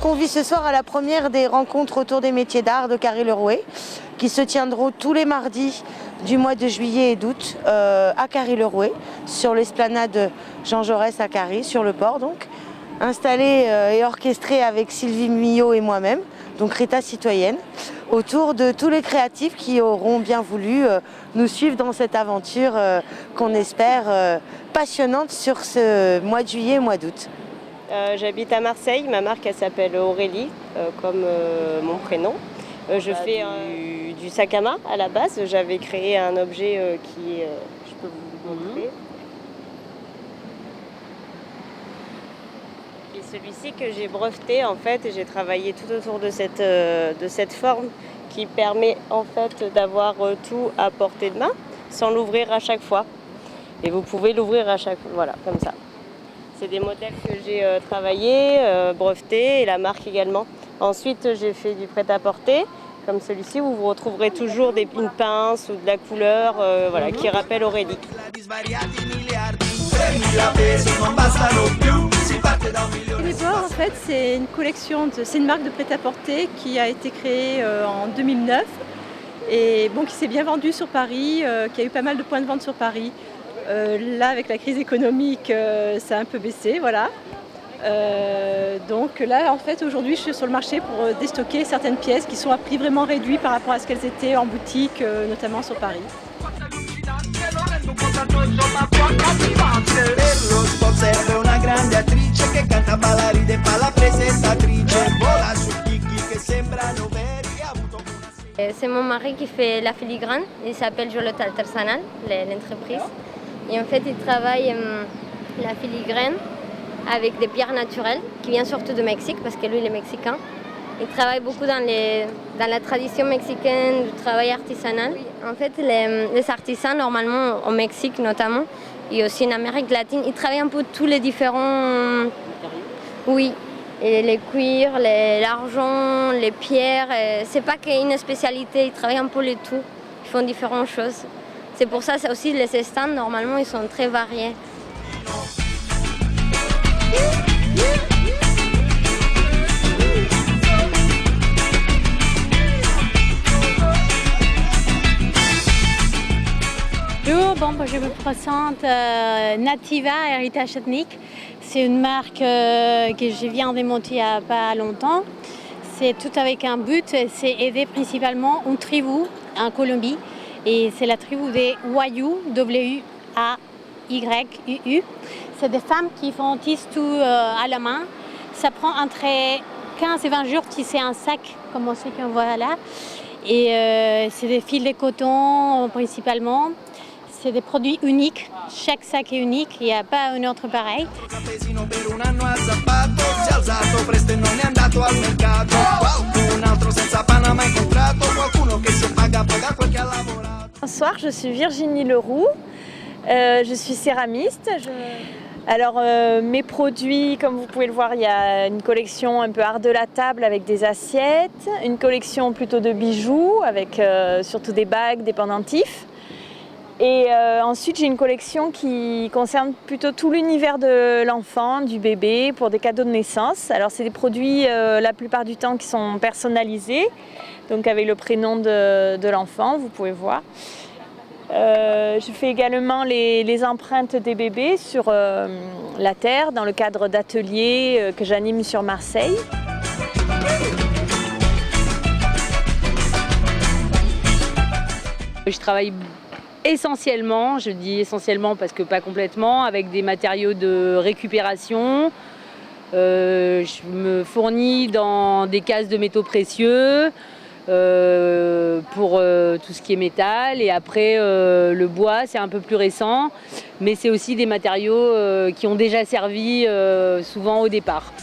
convie ce soir à la première des rencontres autour des métiers d'art de Carry-le-Rouet, qui se tiendront tous les mardis du mois de juillet et d'août à Carry-le-Rouet, sur l'esplanade Jean Jaurès à Carry, sur le port donc, installé et orchestré avec Sylvie Muyot et moi-même, donc Rita Citoyenne, autour de tous les créatifs qui auront bien voulu nous suivre dans cette aventure qu'on espère passionnante sur ce mois de juillet et mois d'août. J'habite à Marseille, ma marque elle s'appelle Aurélie, comme mon prénom. Je fais du sac à main à la base. J'avais créé un objet qui je peux vous montrer. Et celui-ci que j'ai breveté en fait, et j'ai travaillé tout autour de cette forme qui permet en fait d'avoir tout à portée de main sans l'ouvrir à chaque fois. Et vous pouvez l'ouvrir à chaque fois, voilà, comme ça. C'est des modèles que j'ai travaillés, brevetés et la marque également. Ensuite, j'ai fait du prêt-à-porter, comme celui-ci où vous retrouverez toujours une pince ou de la couleur voilà, qui rappelle Aurélie. Libor, en fait, c'est une collection, c'est une marque de prêt-à-porter qui a été créée en 2009 et bon, qui s'est bien vendue sur Paris, qui a eu pas mal de points de vente sur Paris. Là, avec la crise économique, ça a un peu baissé, voilà. Donc là, en fait, aujourd'hui, je suis sur le marché pour déstocker certaines pièces qui sont à prix vraiment réduit par rapport à ce qu'elles étaient en boutique, notamment sur Paris. C'est mon mari qui fait la filigrane, il s'appelle Jolot Artesanal, l'entreprise. Et en fait, il travaille la filigrane avec des pierres naturelles qui viennent surtout du Mexique parce que lui, il est mexicain. Il travaille beaucoup dans la tradition mexicaine du travail artisanal. En fait, les artisans, normalement, au Mexique notamment, et aussi en Amérique latine, ils travaillent un peu tous les différents... Oui, et les cuirs, l'argent, les pierres. C'est pas qu'une spécialité, ils travaillent un peu les tout. Ils font différentes choses. C'est pour ça aussi les stands, normalement, ils sont très variés. Bonjour, je me présente Nativa Héritage Ethnique. C'est une marque que je viens de monter il n'y a pas longtemps. C'est tout avec un but, c'est aider principalement une tribu en Colombie. Et c'est la tribu des Wayuu, W-A-Y-U-U. C'est des femmes qui font tissent tout à la main. Ça prend entre 15 et 20 jours tisser un sac, comme on sait qu'on voit là. Et c'est des fils de coton principalement. C'est des produits uniques. Chaque sac est unique, il n'y a pas un autre pareil. Bonsoir, je suis Virginie Leroux, je suis céramiste. Alors mes produits, comme vous pouvez le voir, il y a une collection un peu art de la table avec des assiettes, une collection plutôt de bijoux avec surtout des bagues, des pendentifs. Et ensuite j'ai une collection qui concerne plutôt tout l'univers de l'enfant, du bébé, pour des cadeaux de naissance. Alors c'est des produits la plupart du temps qui sont personnalisés, donc avec le prénom de l'enfant, vous pouvez voir. Je fais également les empreintes des bébés sur la terre dans le cadre d'ateliers que j'anime sur Marseille. Je travaille essentiellement, je dis essentiellement parce que pas complètement, avec des matériaux de récupération. Je me fournis dans des cases de métaux précieux pour tout ce qui est métal. Et après, le bois, c'est un peu plus récent, mais c'est aussi des matériaux qui ont déjà servi souvent au départ.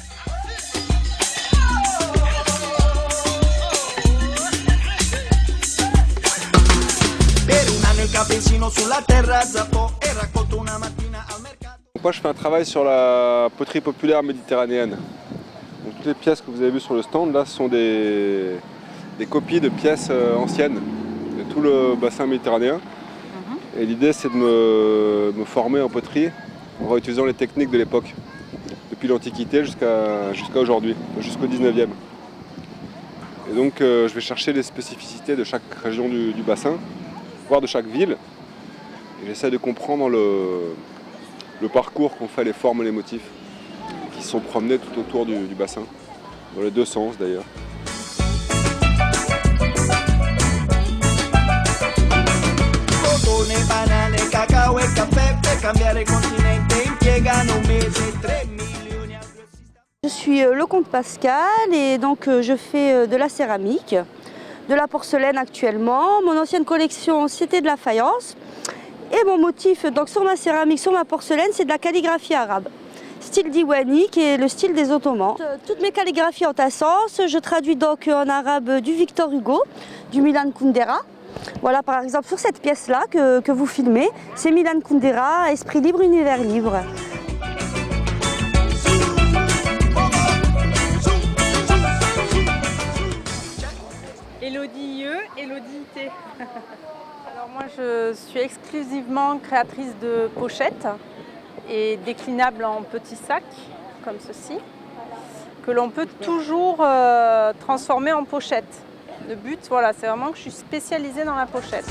Moi je fais un travail sur la poterie populaire méditerranéenne. Donc, toutes les pièces que vous avez vues sur le stand là ce sont des copies de pièces anciennes de tout le bassin méditerranéen. Et l'idée c'est de me former en poterie en réutilisant les techniques de l'époque. depuis l'Antiquité jusqu'à aujourd'hui, jusqu'au 19e. Et donc je vais chercher les spécificités de chaque région du bassin, voire de chaque ville. Et j'essaie de comprendre le parcours qu'ont fait les formes et les motifs qui sont promenés tout autour du bassin, dans les deux sens d'ailleurs. Je suis Lecomte Pascal et donc je fais de la céramique, de la porcelaine actuellement. Mon ancienne collection c'était de la faïence et mon motif donc sur ma céramique, sur ma porcelaine, c'est de la calligraphie arabe. Style diwani qui est le style des Ottomans. Toutes mes calligraphies en tassance, je traduis donc en arabe du Victor Hugo, du Milan Kundera. Voilà par exemple sur cette pièce-là que vous filmez, c'est Milan Kundera, Esprit libre, univers libre. Elodie IE, Elodie IT. Alors moi je suis exclusivement créatrice de pochettes et déclinables en petits sacs comme ceci, que l'on peut toujours transformer en pochette. Le but, voilà, c'est vraiment que je suis spécialisée dans la pochette.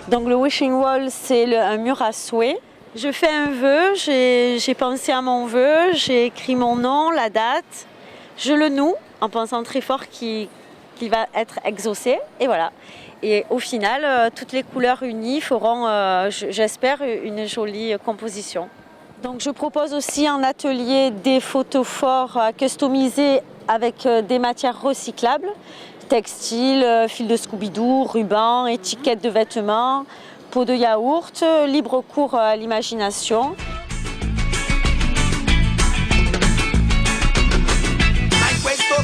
Donc le wishing wall, c'est un mur à souhait. Je fais un vœu, j'ai pensé à mon vœu, j'ai écrit mon nom, la date. Je le noue en pensant très fort qu'il va être exaucé et voilà. Et au final, toutes les couleurs unies feront, j'espère, une jolie composition. Donc je propose aussi en atelier des photophores customisés avec des matières recyclables, textiles, fil de Scooby-Doo, rubans, étiquettes de vêtements, pots de yaourt, libre cours à l'imagination.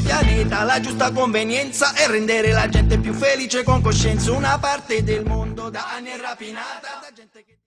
Pianeta, la giusta convenienza e rendere la gente più felice con coscienza, una parte del mondo da anni è rapinata da gente che